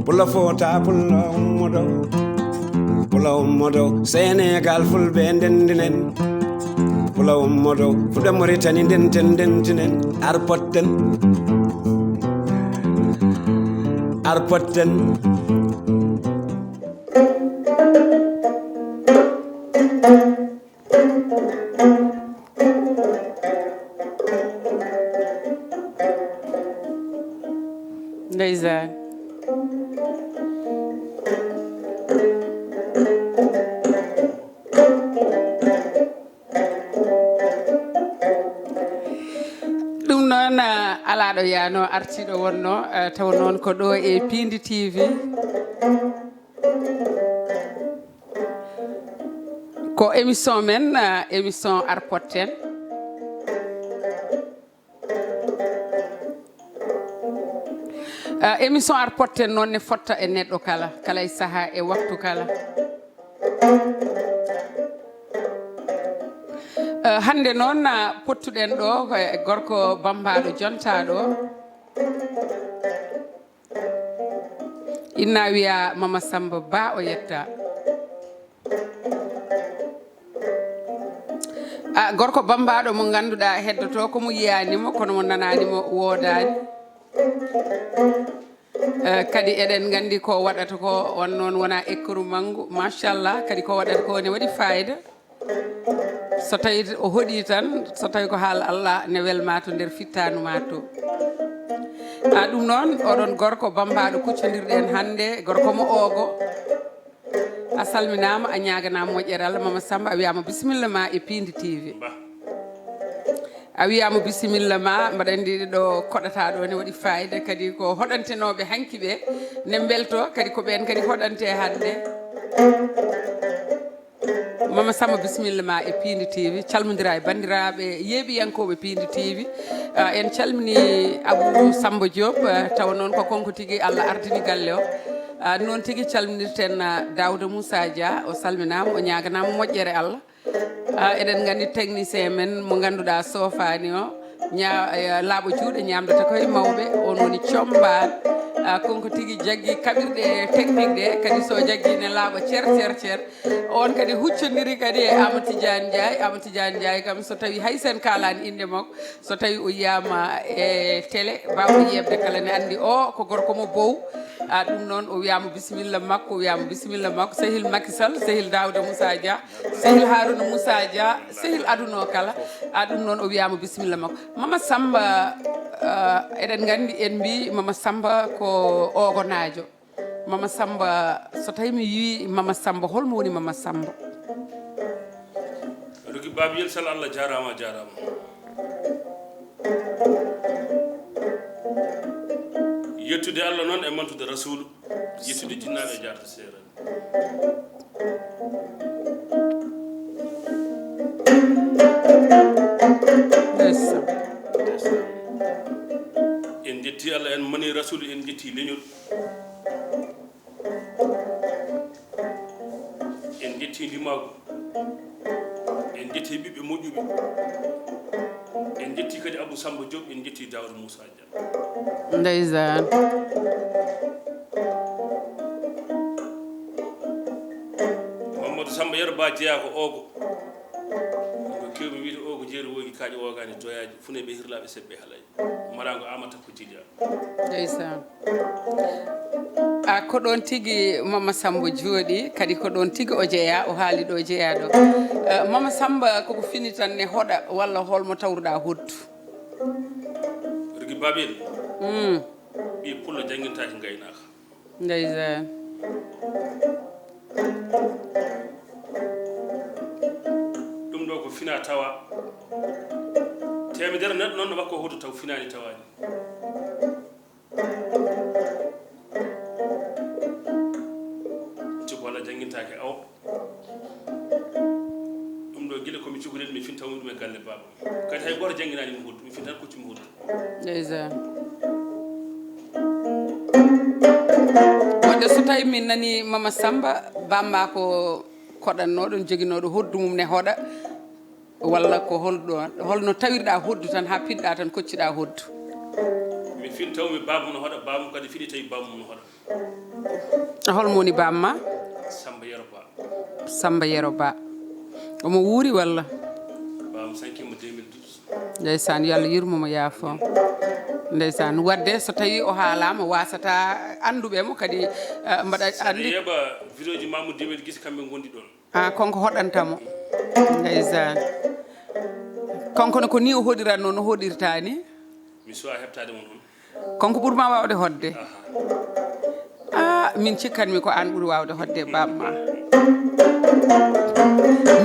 pulla fota pulla ummodo Sénégal fulɓe ndendinen pulla ummodo fulɓe Mauritanie ndentinen arpotten ndeysaan ɗum noon alaaɗo yaano artiiɗo wonno taw noon ko ɗo e Piindi TV ko émission men émission Potten émission Potten noon ne fotta e neɗɗo kala e sahaa e waktu kala hande noon pottuɗen ɗo e gorko bambaɗo jontaɗo inna wiya Mama Samba Ba o yetta gorko bambaɗo mo ganduɗa heddoto ko mo yiyanimo kono mo nananimo wodani kadi eɗen gandi ko waɗata ko on noon wona ekkoru manggu machallah kadi ko waɗata ko ne waɗi fayida so tawi o hoɗi tan so tawi ko haala Allah ne welma to nder fittanuma to ɗum noon oɗon gorko bambaɗo kuccodirɗen hande gorko mo ogo a salminama a ñaganama moƴƴere Allah Mama Samba a wiyama bisimilla ma e Piindi TV a wiyama bisimilla ma mbaɗa andi ɗo koɗata ɗo ne waɗi fayida kadi ko hoɗantenoɓe hanki ɓe ne belto kadi ko ɓen kadi hoɗante hande Mama Samba bisimilla ma e Piindi TV calmodira e bandiraɓe yeeɓiyankoɓe Piindi TV en calmini Abou Samba Diop taw noon ko konko tigui Allah ardini galle o noon tigui calminirten Daouda Moussa Dia o salminama o ñaganama moƴƴere Allah eɗen gandi technicien men mo ganduɗa sofani o laaɓa juuɗe ñamdata koye mawɓe on woni comban konko tigui jaggui kaɓirɗe technique ɗe kadi so jaggui ne laaɓa cer on kadi huccodiri kadi e Amadou Tidiane Ndiaye kam so tawi hay sen kalani inde makko so tawi o yiyama e télé mbawɗo yebde kala ne andi o ko gorko mo bow ɗum noon o wiyama bisimilla makko sehil Macky Sall sehil Daouda Moussa Dia sehil Harouna Moussa Dia sehil aduno kala ɗum noon o wiyama bisimilla makko Mama Samba eɗen gandi en mbi Mama Samba ko ogonajo Mama Samba so tawi mi yi Mama Samba holmo woni Mama Samba Rougui babiyel sall Allah jarama yettude Allah noon e mantude rasulu yettude jinnaɓe e jarta seera en jetti Allah en mani rasulu en jetti leñol en jetti limago en jetti ɓiɓɓe moƴƴuɓe en jetti kadi Abou Samba Diop en jetti Daouda Moussa Dia ndeysaan Mamadou Samba Yero Ba jeeya ko ogo ko kewmi wiide ogo jeeri wogi kaaƴe wogani doyaji fune ɓe hirlaɓe seɓɓe haalaji marango amata ko jiɗa ndeysaan ko ɗon tigui Mama Samba jooɗi kadi ko ɗon tigui o jeeya o haali ɗo jeeya ɗo Mama Samba koko fini tan ne hoɗa walla holmo tawruɗa hoddu Rougui Babel ɓi pullo jangguintaki gaynaka ndeysaan ɗum ɗo ko fina tawa temedere neɗɗo noon no wakko hoto taw finani tawani ciko walla jangguintake aw ɗum ɗo guila komi cukalel mi fintawmi ɗum e galle baba kadi hay goto jangguinani mi hoddu mi fin tan koccumi hoddu ndeysaan wadde so tawi min nani Mama Samba bamma ko koɗannoɗon joguinoɗo hoddu mum ne hoɗa walla ko holno tawirɗa hoddu tan ha piɗɗa tan kocciɗa hoddu mi fin tawmi babam no hoɗa babam kadi fiɗi tawi babam no hoɗa holmo woni bamma Samba Yero Ba Samba Yero Ba omo wuuri walla babam sankima 2012 ndeysan yo Allah yurmomo yaafo ndeysan wadde so tawi o haalama wasata anduɓe mo kadi mbaɗa andi yeɓa vidéo ji Mamoudou Diméli gisi kamɓe gondi ɗon konko hoɗantamo ndeysan konko ko ni o hoɗiranno no hoɗirta ni mi suwa heɓtade mon on konko ɓuurma wawde hodde min cikkanmi ko an ɓuuri wawde hodde bamma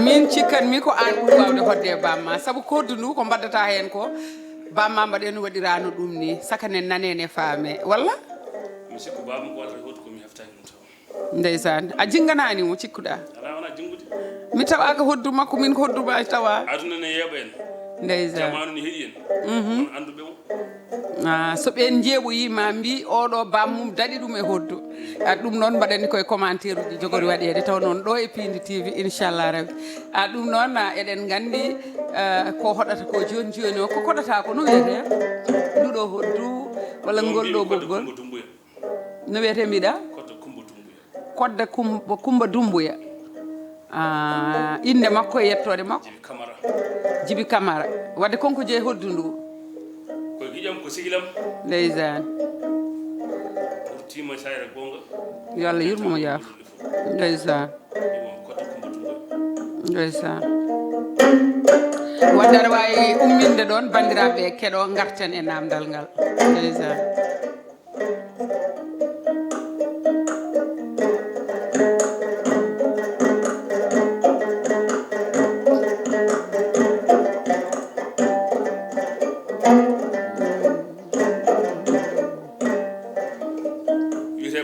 min cikkanmi ko an ɓuuri wawde hodde bamma saabu koddu ndu ko mbaddata hen ko bamma mbaɗen waɗirano ɗum ni sakane nanene faame walla mi sikku babam ko waɗata hoto komi heftaki ɗum taw ndeysan a jinganani mo cikkuɗa ala wona jingude mi tawaka hoddu makko min ko hodduma tawa aduna ne yeeɓa en ndeysan jamanu ne heeɗi en on anduɓe mo so ɓen jeeɓoyima mbi oɗo bammum daɗi ɗum e hoddu ɗum noon mbaɗanni koye commentaire uji jogori waɗede taw noon ɗo e Piindi TV inchallah rabbi ɗum noon eɗen gandi ko hoɗata ko joni joni o ko koɗata ko no wiyete nduɗo hoddu walla ngol ɗo ɓoggol no wiyete mbiɗa kodde Kumba Dumbuya inde makko e yettode makko Djiby Camara wadde konko jeeyi hoddu ndu ko giƴam ko sigilam ndeysan tima sayre gonga yo Allah yurmomo yaafo ndeysan ndeysan wadde aɗa wawi umminde ɗon bandiraɓe keɗo garten e namdal ngal ndeysan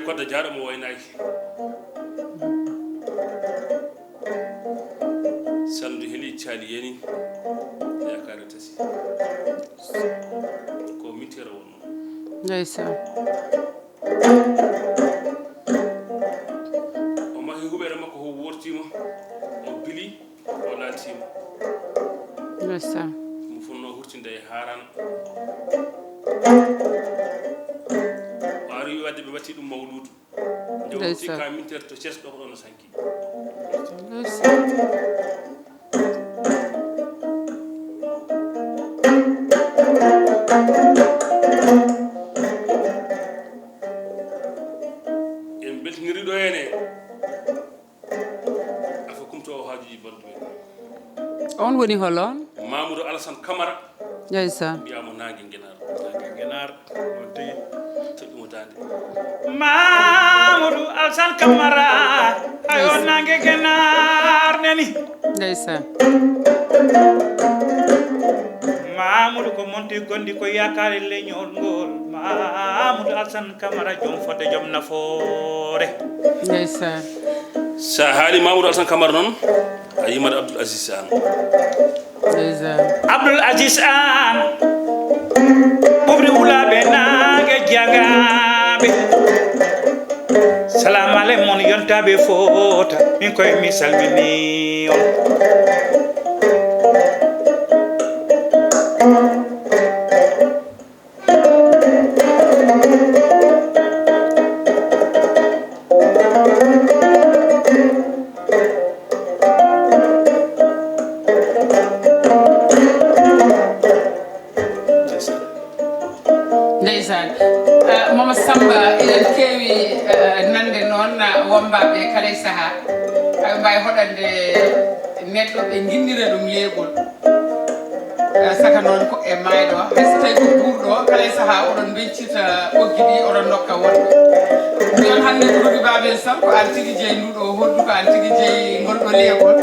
kodda jaaɗo mo waynaki sandu heeli caali yani yakare tasi ko mitera wonno ndeysan o mahi huɓere makko ho wortima o bili o laatima ndeysan mo fonno hurtinde e harana wadde ɓe watti ɗum mawludu nde sikka mintere to ceesɗo ko ɗon no sanki en beltiniri ɗo hene afa kumto o haajuji baldumen on woni holon Mamoudou Alassane Camara ndeysan mbiyamo nangue guenar on tigi toƴƴumo dande Mamoudou Alassane Camara ayo nangue guenar neni ndeysan Mamoudou ko monti gondi ko yakare leñol ngol Mamoudou Alassane Camara joom fodde joom nafoore ndeysan sa haali Mamoudou Alassane Camara noon a yimat Abdoul Aziz An ndeysan Abdoul Aziz An ɓuɓri wulaɓe nangue jangaɓe salamu aleykum on yontaɓe fota min koye mi salmini on ndeysan Mama Samba eɗen keewi nande noon wombaɓe kala e saaha aɓe mbawi hoɗande neɗɗo ɓe guinnira ɗum leeɓol saka noon ko e mayɗo hayso tawi ko ɓuurɗo kala e saaha oɗon beccita ɓoggi ɗi oɗon dokka wonɓe mbiyon hande ko Rougui Babel Sam ko an tigui jeeyi nduɗo hoddu ko an tigui jeeyi ngolɗo leeɓol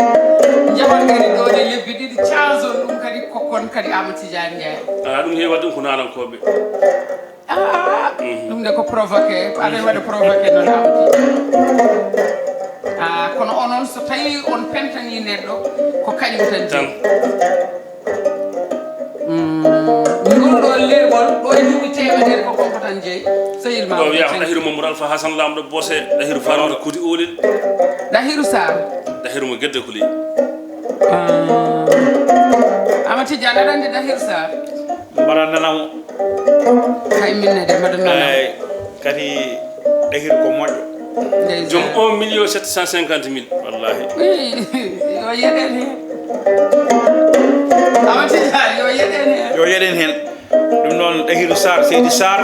jawon kadi ɗo ne lebbi ɗiɗi chanson ɗum kadi kokkon kadi Amadou Tidiane Ndiaye ɗum heewa ɗum ko nalankoɓe ɗum de ko provoqué aɗa waɗa provoqué noon Amadou kono onon so tawi on pentani neɗɗo ko kañum tan ngolɗo leeɓol ɗo e duuɓi temedere ko konko tan jeeyi sehil ma ɗo wiya ko ɗahiru Mamadou Alpha Hassan lamɗo boose ɗahiru farmata kuti olel ɗahiru Sar ɗahiru mo guedde ko leyi Amadou Tidiane aɗa andi ɗahiru Sar mbaɗa nanamo hay minne de mbaɗa noon kadi ɗahir ko moƴƴo jom 1.750.000 wallahi yo yeɗen hen awatija yo yeɗen hen yo yeɗen hen ɗum noon ɗahiru sar seydi sar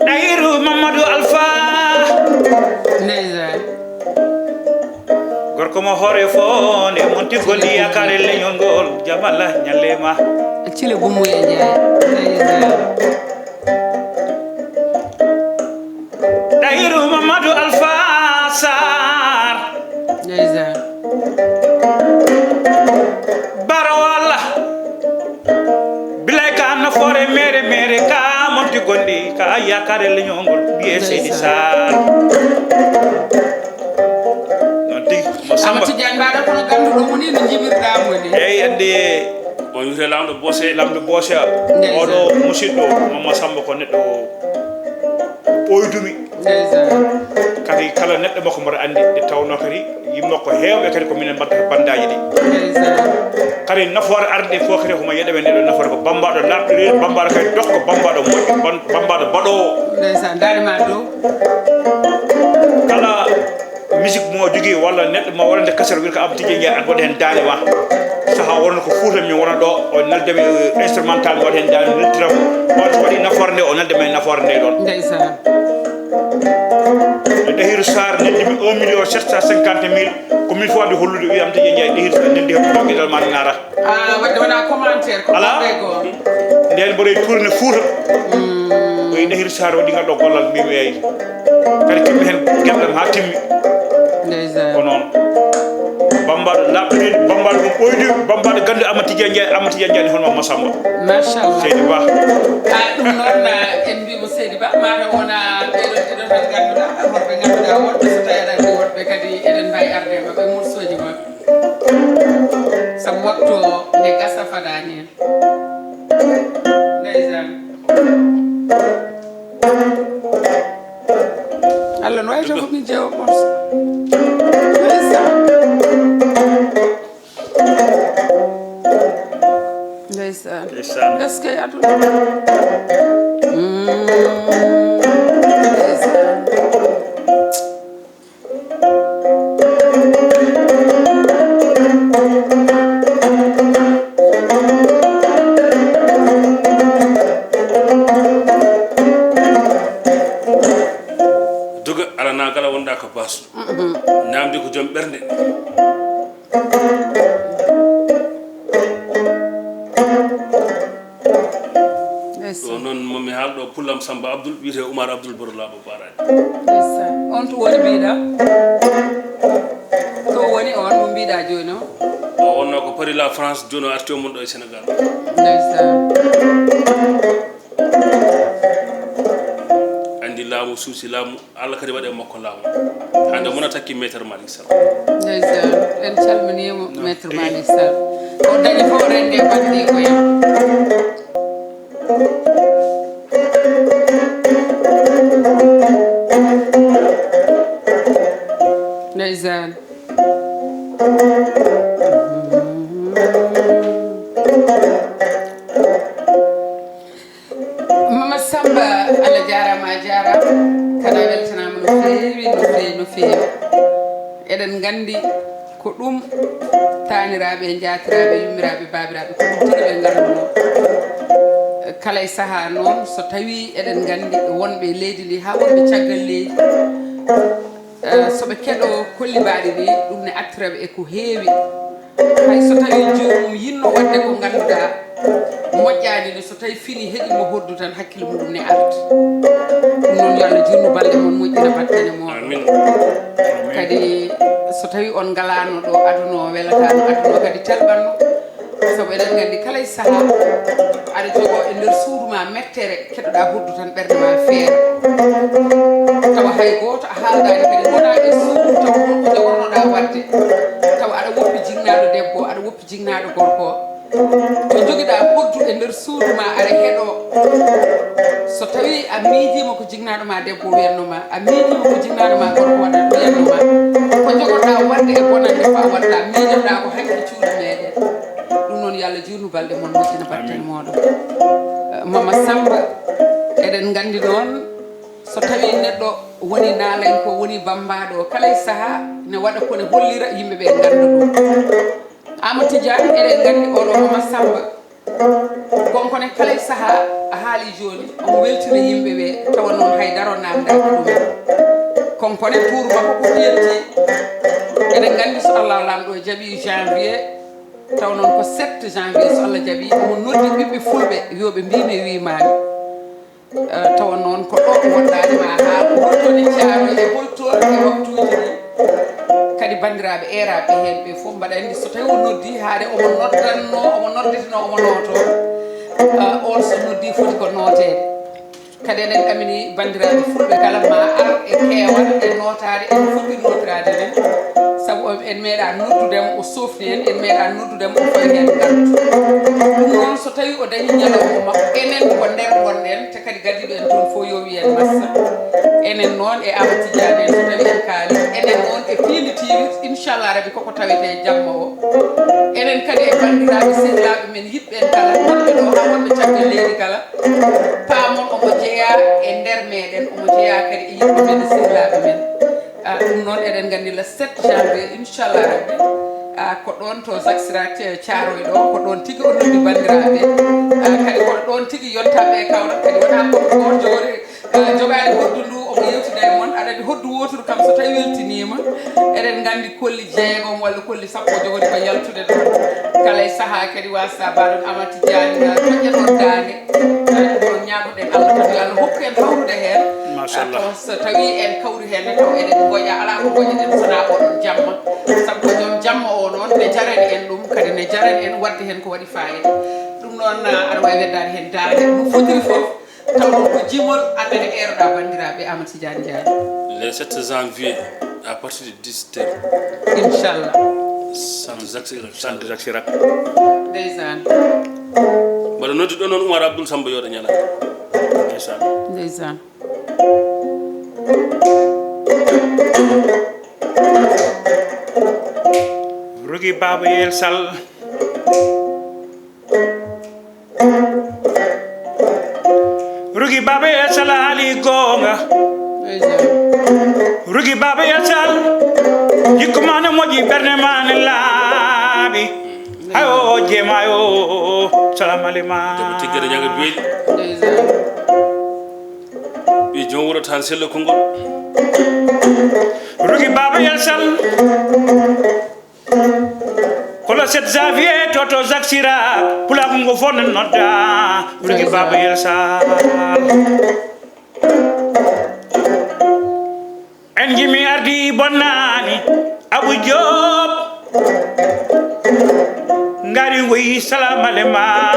ɗahiru mamadou alpha ndeysan gorko mo hoore fo nde monti golli yakare leñol ngol jamalla ñallema cile gummuye jeeya ndeysan ɗahiru mamadou alpha sar ndeysan barawalla bilay ka nafoore mere mere ka monti gondi ka yakare leñol ngol biye seydi sar non tigi mo samba tidiane mbaɗa kono ganduɗo mo ni no jimirɗamo ni eyyi andi on wiyete lamɗo boose lamɗo boose oɗo musidɗo mama samba ko neɗɗo ɓoydumi ndeysan kadi kala neɗɗo makko mboɗo andi nde tawno kadi yimmakko heewɓe kadi ko minen mbaddata bandaji ɗi ndeysan kadi nafoore arde fof kadi komo yeɗeɓe ndeɗo nafoore ko bambaɗo larɗori bambaɗo kadi dokko bambaɗo moƴƴo bambaɗo baɗowo ndeysan darima dow kala musique mo jogui walla neɗɗo ma waɗande kasara wiita ko abtiji jeeya an waɗa hen daane ma saaha wonno ko fuuta min wona ɗo o naldeme instrumental mi waɗa hen daane neltiram on so waɗi nafoore nde o naldeme nafoore nde ɗon ndeysan ɗahiru sar neldimi 1.750.000 ko min fo wadde hollude wiyam tiji jeeya ɗahiru sar neldi heɓuɗo gueɗal ma nara wadde wona commentaire ko ala ɓe goo nden mboɗo tourne fuuta koye ɗahiru sar waɗi ngal ɗo gollal mbimi eyi kadi timmi hen gueɗɗam ha timmi ndeysan ko noon bambaɗo labɗoɗi bambaɗo ɗum ɓoydi bambaɗo gande amatija jeeɗi hono mamma samba machallah seydi ba ɗum noon en mbimo seydi ba mata wona ɓeɗon ɗiɗo tan ganduɗa wonɓe ganduɗa wonɓe so tawi aɗa andi wonɓe kadi eɗen mbawi arde maɓe morsoji maɓɓe saabu waktu o nde gasa fadani hen ndeysan allah no wayto komin jeewo morso ndeysan ndeysan ndeyssan est ce que aduna ndeysan doga alana kala wonɗa ko basu namdi ko joom ɓernde ɗo noon momi haalɗo pullam samba abdoul wiyete oumar abdoul boro laaɓo barani ndeysan on to woni mbiɗa to woni on mo mbiɗa joni o o wonno ko paris la france joni o arti o mon ɗo e sénégal ndeysan andi laamu suusi laamu allah kadi waɗe makko laamu hande mona takki maître malik sall ndeysan en calminimo maître malik sall o dañi fof rende banndi ko yam ndeysan mama samba allah jarama a jarama kada weltanama no feewi no feewi no feewi eɗen gandi ko ɗum taniraɓe jatiraɓe yummiraɓe babiraɓe ko ɗum tigi ɓe ganduno kala e saaha noon so tawi eɗen gandi wonɓe leydi ndi ha wonɓe caggal leydi soɓe keɗo kollibaɗi ɗi ɗum ne attiraɓe e ko heewi hay so tawi jomum yinno wadde ko ganduɗa moƴƴani ni so tawi fini heeɗimo hoddu tan hakkille muɗum ne arta ɗum noon yo Allah junnu balɗe mon moƴƴina battane moɗon amin kadi so tawi on galano ɗo aduna o welatano aduna o kadi telɓanno saabu eɗen gandi kala e saaha aɗa jogo e nder suudu ma mettere keɗoɗa hoddu tan ɓerde ma feere tawa hay goto a haaldani kadi gona e suudu taw holko jogornoɗa wadde tawa aɗa woppi jignaɗo debbo aɗa woppi jignaɗo gorko to joguiɗa hoddu e nder suudu ma aɗa heeɗo so tawi a miijima ko jignaɗo ma debbo wiyannoma a miijima ko jignaɗo ma gorko waɗat wiyannoma ko jogorɗa wadde e bonande fa waɗɗa miijoɗa ko hanki cuuɗi meɗen ɗum noon yo Allah juurnu balɗe mon moƴƴina batten moɗon Mama Samba eɗen gandi noon so tawi neɗɗo woni nalanko woni bambaɗo kala e saaha ne waɗa kone hollira yimɓeɓe ganda ɗum Amadou Tidiane eɗen gandi oɗo Mama Samba konkone kala e saaha a haali joni omo weltina yimɓeɓe tawa noon haydara o namdaki ɗumen konkone tour makko ko yetti eɗen gandi so Allah lamɗo jaaɓi janvier taw noon ko 7 janvier so Allah jaaɓi omo noddi ɓiɓɓe fulɓe yoɓe mbimi e wimami tawa noon ko ɗo wonɗade ma ha ko holtoni caaro e holtore e waktuji ɗi kadi bandiraɓe eraɓe hen ɓe fof mbaɗa andi so tawi o noddi haade omo noddanno omo nodditino omo noto on so noddi foti ko notede kadi eɗen ɗamini bandiraɓe fulɓe kala ma ar e keewal e notade en fuɗɗi notirade nden saabu en meeɗa noddudemo o sofni en en meeɗa noddudemo o fayi hen gantu ɗum noon so tawi o dañi ñalawma makko enen ko nder gonɗen te kadi gaddiɗo en toon fof yo wiyen massa enen noon e Amadou Tidiane en so tawi en kaali enen noon e Piindi TV inchallah rabi koko tawete jamma o enen kadi e bandiraɓe sehilaɓe men yiɓɓen kala wonɓe ɗo ha wonɓe caggal leydi kala paamon omo jeeya e nder meɗen omo jeeya kadi e yiɓɓe men e sehilaɓe men ɗum noon eɗen gandi le 7 janvier inchallah rabbi ko ɗon to Zaxirat Thiaroye ɗo ko ɗon tigui o noddi bandiraɓe kadi ko ɗon tigui yontaɓe e Kaolack kadi wona ko jori jogani hoddu ndu omo yewtida e moon aɗa andi hoddu wotudu kam so tawi weltinima eɗen gandi kolli jeegom walla kolli sappo jogori ko yaltude ɗon kala e saaha kadi wasa baɗon Amadou Tidiane toƴƴa ɗon dande ɗon ñagoɗen Allah tawi Allah hokku en hawrude hen taw so tawi en kawri hen taw eɗen goƴa ala ko goƴaɗen sona oɗon jamma saabu ko joom jamma o noon ne jarani en ɗum kadi ne jarani en wadde hen ko waɗi fayida ɗum noon aɗa wawi weddade hen dande no fotiri foof taw ɗum ko jimol andene eroɗa bandiraɓe Amadou Tidiane Ndiaye le 7 janvier à partir de 17h inchallah centre Zaxirat ndeysan mbaɗa noddi ɗo noon Oumar Abdoul Samba yoɗa ñala ndeysan Rougui Baba Yel Sall Rougui Baba Yel Sall ali gonga Rougui Baba Yel Sall jikko mane moƴƴi ɓerde mane laaɓi ayo jemayo salam aleyma demo tiggueɗe ñaga beeɗi ɓi joom wuuro tan sello konngol Rougui Baba Yel Sall ko le 7 janvier toto Zaxirat pulaar ngo fof ne nodda Rougui Baba Yel Sall en jimi ardi bonnani Abou Diop ngari woyi salam alema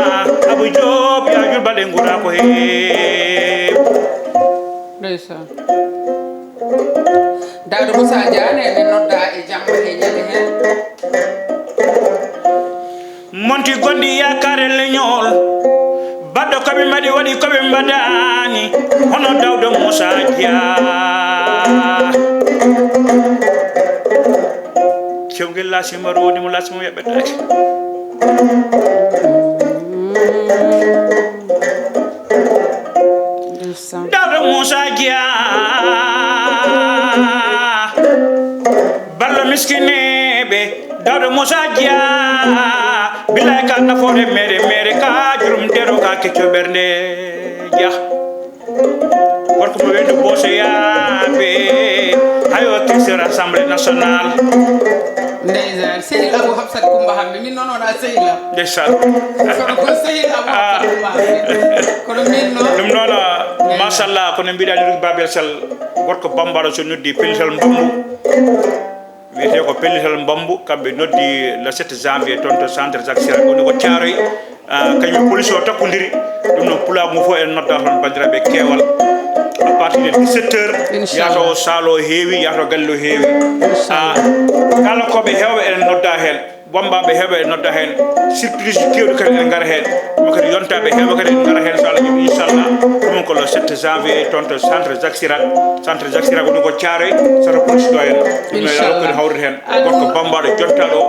Abou Diop ya julbalɗe ngura ko heew ndeysan dawde Moussa Diane ene nodda e jamma e ñande hen monti gondi yakare leñol baɗɗo koɓe mbaɗi waɗi koɓe mbaɗani hono dawde Moussa Dia cewgel lasima rodi mo lasima yaɓetake dawde Moussa Dia ballo miskineɓe dawde Moussa Dia bilay ka nafore mere ka jurum dero ka kecco ɓernde Dia gorko mo wendu bosoyaɓe hayo kesir assemblée nationale ndeysan sehil Abou Hafsat Coumba Hambe min noon wona sehilam ndeysan kono ko sehil Abou Hafsat Coumba Hambe kono min noon ɗum noon machallah kono mbiɗani Rougui Baba Yel Sall gorko bambaro so noddi pellital mbambu wiyete ko pellital mbambu kamɓe noddi le 7 janvier toon to centre Zaxirat woni ko Thiaroye kañum police o takkodiri ɗum noon pulaar mo fof en nodda toon bandiraɓe keewal à partir de 17 heures yato salo heewi yato galle o heewi kala koɓe hewɓe en nodda hen wambaɓe hewɓe en nodda hen surprise kewɗi kadi en gara hen kadi yontaɓe heɓa kadi ngara hen so Allah jaɓi inchallah ɗum ko le 7 janvier toon to centre Jacques Chirac woni ko Thiaroye soto police ɗo hen ɗum kadi hawride hen gorko bambaɗo jontaɗo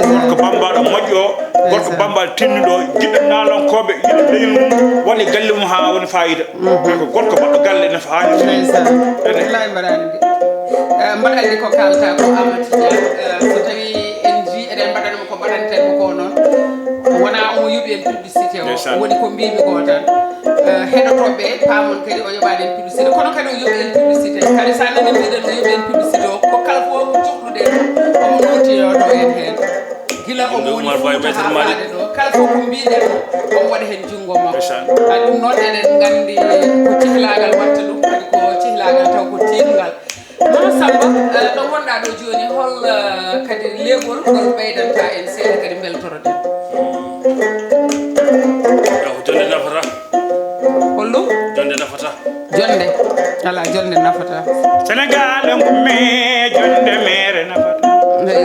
gorko bambaɗo moƴƴo gorko bambaɗo tinnuɗo jiɗɗo naalonkoɓe yiɗɗo dañi mum waɗi galle mum ha woni fayida ko gorko baɗɗo galle ne faani wallahi mbaɗa andi ko kalta ko Amadou Dia so tawi en ji eɗen mbaɗanmo ko mbaɗantenmo ko noon wona omo yuɓi en publicité o woni ko mbimi ko tan heɗotoɓe pamon kadi o yoɓani en publicité kono kadi o yoɓi en publicité kadi sa nani mbiɗen o yoɓi en publicité o ko kala fo ko cohluɗen omo notiyoto en hen gila omo woni Fouta ha faade ɗo kala fof ko mbiɗen omo waɗa hen junggo makko ɗum noon eɗen gandi ko cihlagal watta ɗum kadi ko cihlagal taw ko tingal Mama Samba ɗo gonɗa ɗo joni hol kadi legol ngol ɓeydanta en seeɗa kadi beltoroɗen jonde nafata hollum jonde nafata jonde ala jonde nafata Sénégal ngumme jonde mere nafata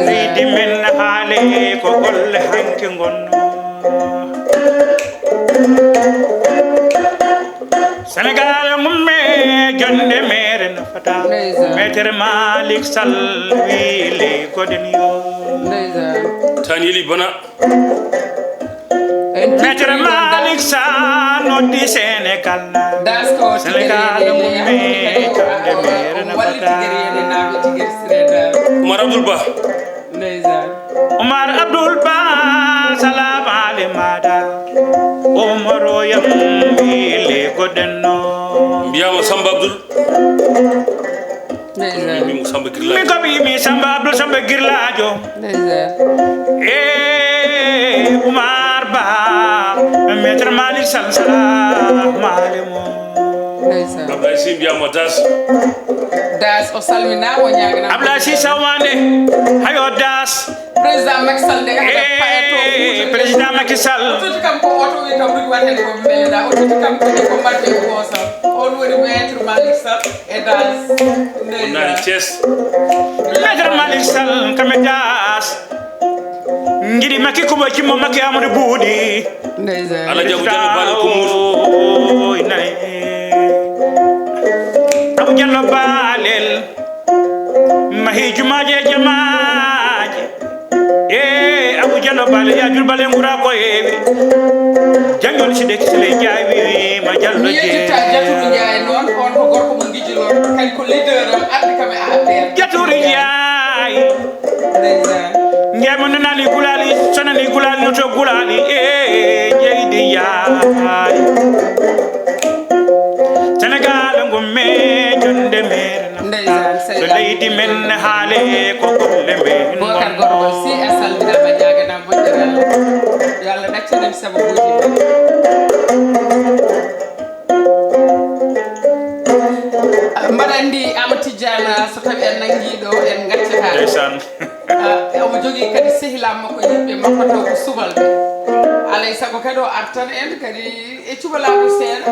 leydi men haale ko golle hanke gonno Sénégal ngumme jonde mere nafata Maître Malick Sall wiile goden yo tan yeli bana Maître Malick Sall noddi Sénégal Sénégal ngumme jonde mere nafata Omar Abdoul Ba Omar Abdoul Ba salam ale mada Omaro yam wiile goden no mbiyama Samba Abdoul mi Samba Girlajo mi ko mi Samba Abdoul Samba Girlajo Omar Ba Maître Malick Sall salam ale mo Abdoulaye Sy mbiyama Das o salminama o ñaganama Abdoulaye Sy sawande hayo Das président Macky Sall de haɗa payato président Macky Sall o toti kam ko oto wi kam ɗuɗi waten ko meleɗa o toti kam kadi ko mbatte kosam on woni Maître Malick Sall e Das nani Thiès Maître Malick Sall kame Das ngiɗi makki ko ɓoy cimmo makki Amadou Boudi ala jago jallo baale ko muto nani Abou Diallo Balel mahi jumaje jamaje Abou Diallo Balel ya jul bale ngura ko heewi jangol si dek sile jaawi ma jallo je Jaturu Ndiaye noon on ko gorko mo gijilon kadi ko leader am ardi kam e APR Jaturu Ndiaye Ndiaye mo nanali gulali sonani gulali no to gulali jeydi yaay Sénégal ngumme jonde mere so leydi men haale ko golle men Bokar Gorgol si e salminama ñagana moƴƴeral yo Allah ɗaccanen sababuji mbaɗa andi Amadou Tidiane so tawi en nanguiɗo en gaccata ndeysan omo jogui kadi sehilam makko yimɓe makko taw ko subalɓe alay saago kadi o artan en kadi e cubalaaɓe seeɗa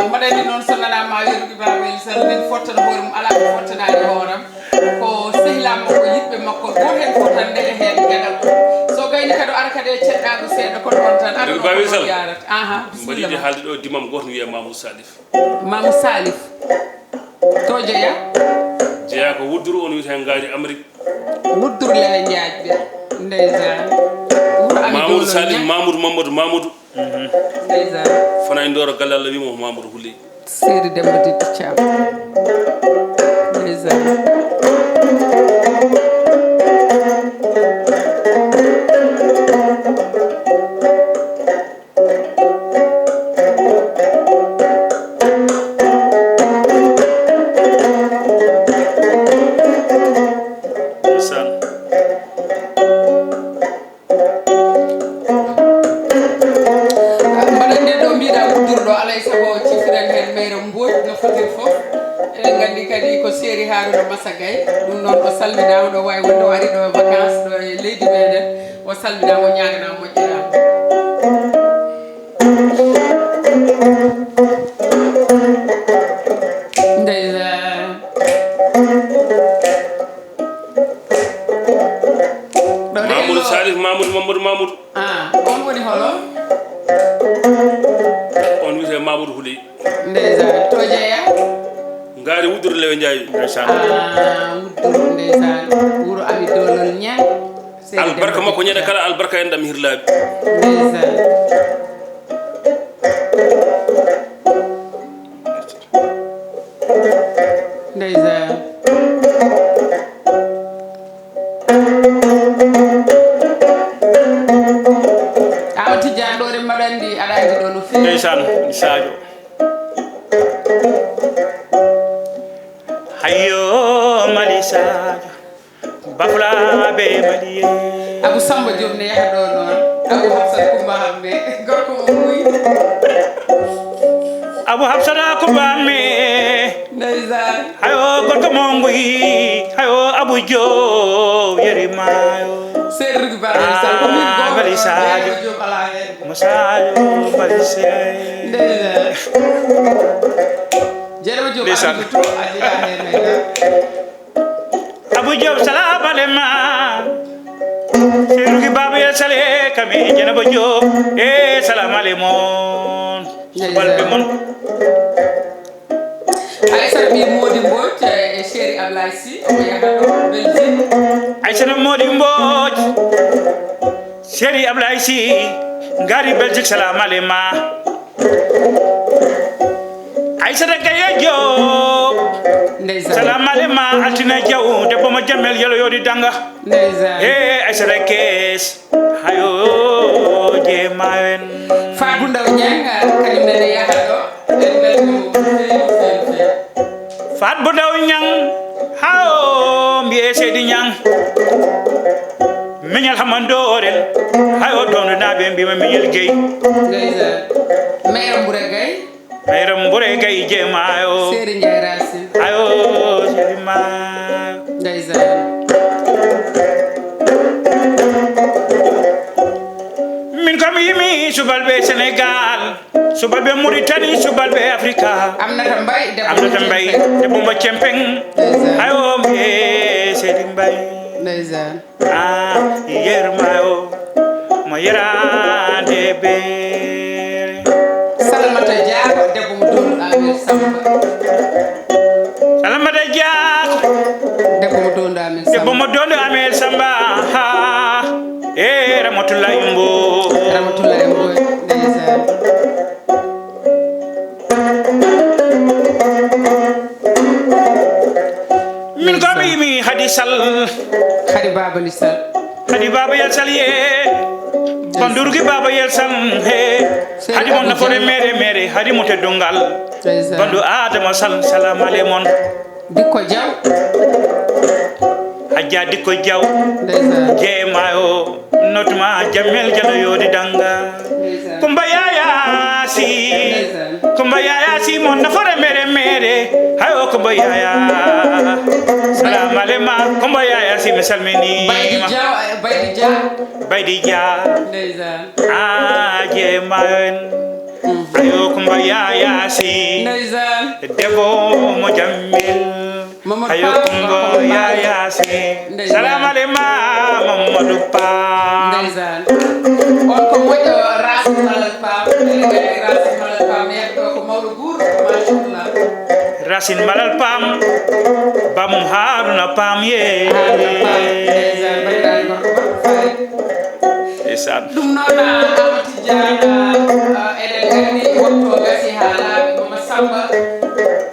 mbaɗa andi noon so nanama yeruɗi babel sall min fottana hoore mum ala ko fottanani hooram ko sehilam makko yimɓe makko goto hen fof tan ndeɗe hen gueɗal so gayni kadi o ara kadi e ceɗɗaɓe seeɗa ko ɗon tan aɗa babel sall yarat mbaɗiɗe haalde ɗo dimam goto wiye Mamoudou Salif Mamoudou Salif to jeeya jeeya ko wudduru on wiyete ngaari Amérique wudduru lewe jaajɓe ndeysan Mamoudou Salif Mamadou Mamadou ndeysan fana e ndoro galle Allah wimo Mamadou Hulli Seydi Demba Diddi Thiam ndeysan Masagay ɗum noon o salminama ɗo wawi wonde o ari ɗo vacance ɗo e leydi meɗen o salminama o ñaganama moƴƴirama ndeysan Mamoudou Salif Mamoudou on woni holo gaari wudduru lewe njaayi ndaysan wudduru ndeysan wuro ami dolol ñang albarka makko ñande kala albarka en ɗam hirlaaɓe ndeysan ndeysan awa tijjan ɗo re maɗandi aɗa andi ɗo no fewi ndaysan Sadio hayo mali Sadio bafulaɓe maliye Abou Samba Diop ne yaha ɗo noon Abou Hafsat Coumba Hambe gorko mo muy Abou Hafsata Coumba Hambe ndeysan hayo gorko mo nguy hayo Abou Diop yerimayo seeɗa rugi baɗa ko min go Bali Sadio Diop ala hen mo Sadio bali Sadio ndeysan jeɗama Diop Ndeysan. andi to a jiɗa hen hayda Abou Diop salam alema Seruki baba ya sale kami Janaba Diop salam alemon balbe mon Aïssata ɓi Mody Mbodj e chéri Ablaye Sy omo yaha ɗo Belgique Aïssata Mody Mbodj Chéri Ablaye Sy ngari Belgique salam alema Aïssata Gaye Diop ndeysan salam alema altina jaw debbo mo jammel yelo yodi danga ndeysan Aïssata Kes hayo jemawen Fatou Ndaw Niang kañum nene yaha ɗo en beltimo fewi Fat bu daw ñang hao mbiye seydi ñang miñal hamandorel hayo dondu naɓe mbima miñal gueyi ndeysan maire Mbouré Gaye mayra mbure gayi jemayo Seri Ndiaye Racine hayo selimayo ndeysan min komi yimi subalɓe Sénégal subalɓe Mauritanie subalɓe Africa Aminata Mbaye Aminata Mbaye debbo mo cempeng hayo mbiye seydi Mbaye ndeysan yermayo mo yerande beere Salamata Diago debbo mo donduɗo Amir Samba Salamata Diago debbo mo donduɗo Amir debbo Samba mo dondu Amel Samba Ramatoulaye Mbo Ramatoulaye Mboy ndeysan min komi yimi Hadi Sall Khady Babali Sall Hadi Baba Yel Sall ye bandurgi Baba Yel Sall he Hadi mon nafore mere mere Hadi mo teddungal ndeysan bandu Adama Sall salam alemon Dikko Diaw Hajja Dikko Diaw ndeysan jemayo notma jammel jalo yodi danga ndeysan Kumba Yaya Si Kumba Yaya Si mon nafore mere mere hayo Kumba Yaya salam alema Kumba Yaya Si misalmini Baydi Dia Baydi Dia ndeysan jemayo ayo Kumba Yaya Si ndeysan debbo mo jammel Mamadou ayo Pam, Kumba Yaya Si Ndeysan. salam alema Mamadou Pam ndeysan on ko moƴƴo Racine Malal Pam Racine Malal Pam yetto ko mawɗo guuro machallah Racine Malal Pam Bam Haruna Pam ye ndeysan bandiraɓe gorko makko fayi Esan ɗum noon Amati Diana eɗen gandi wonto gasi ha laaɓi Mama Samba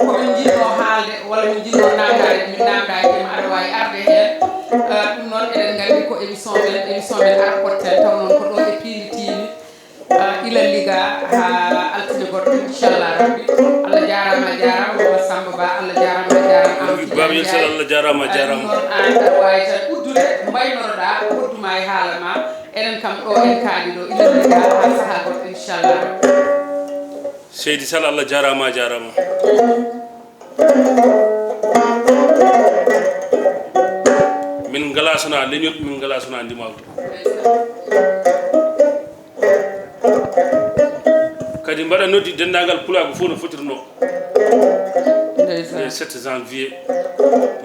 komin jinno haalde walla min jinno namdade min namdakima aɗa wawi arde hen ɗum noon eɗen gandi ko émission men ara Potten taw noon ko ɗo e Piindi TV ilal liga ha altine goɗɗo inchallah rabbi Allah jarama Mama Samba Ba Allah jarama Amati Baba Yel Sall Allah jarama noon an aɗa wawi tan uddude mbaynoroɗa wodduma e haala ma enen kam ɗo en kaali ɗo ilal liga ha saaha goɗɗo inchallah Seydi Sall Allah jarama min ngala sona leñol min ngala sona ndimago kadi mbaɗa noddi dendagal pulago fof no fotirno le 7 janvier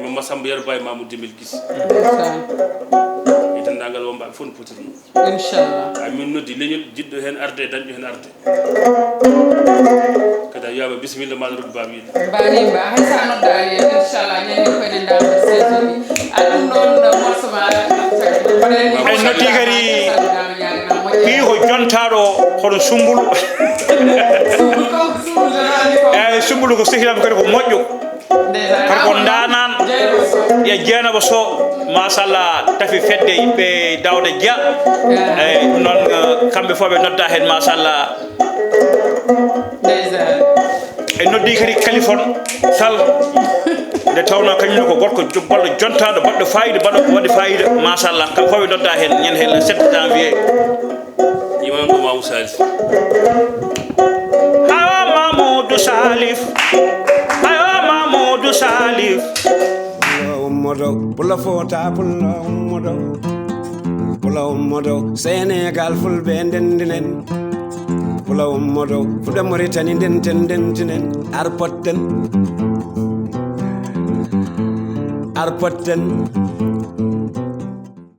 Mama Samba Yarba e Mamadou Demel Guissé e dendagal wombaɓe fof no fotirno inchallah min noddi leñol jiɗɗo hen arde dañƴo hen arde kadi a yaba bismillah ma rubbi ba wiide bani ba hay sa no dali inshallah ñen ko en da seji adum non morsoma ay noddi kadi ɓi ko jontaɗo hono sumbulu eyyi sumbulu ko sehilami kadi ko moƴƴo kadi ko danan e jeenaba so machallah tafi fedde yimɓe dawda dia eyyi ɗum noon kamɓe fof ɓe nodda hen machallah e noddi kadi Kaliphone Sall nde tawno kañumne ko gorko balɗo jontaɗo baɗɗo fayida baɗɗo ko waɗi fayida machallah kamɓe fof ɓe nodda hen ñande hen le 7 janvier imam ɗo Mamadou Salif hawa Mamadou Salif hawa Mamadou Salif ummodo pulla fota pulla ummodo pulla ummodo Sénégal fulɓe ndendinen pulla ummodo fuɗe Mauritanie ndentinen ar Potten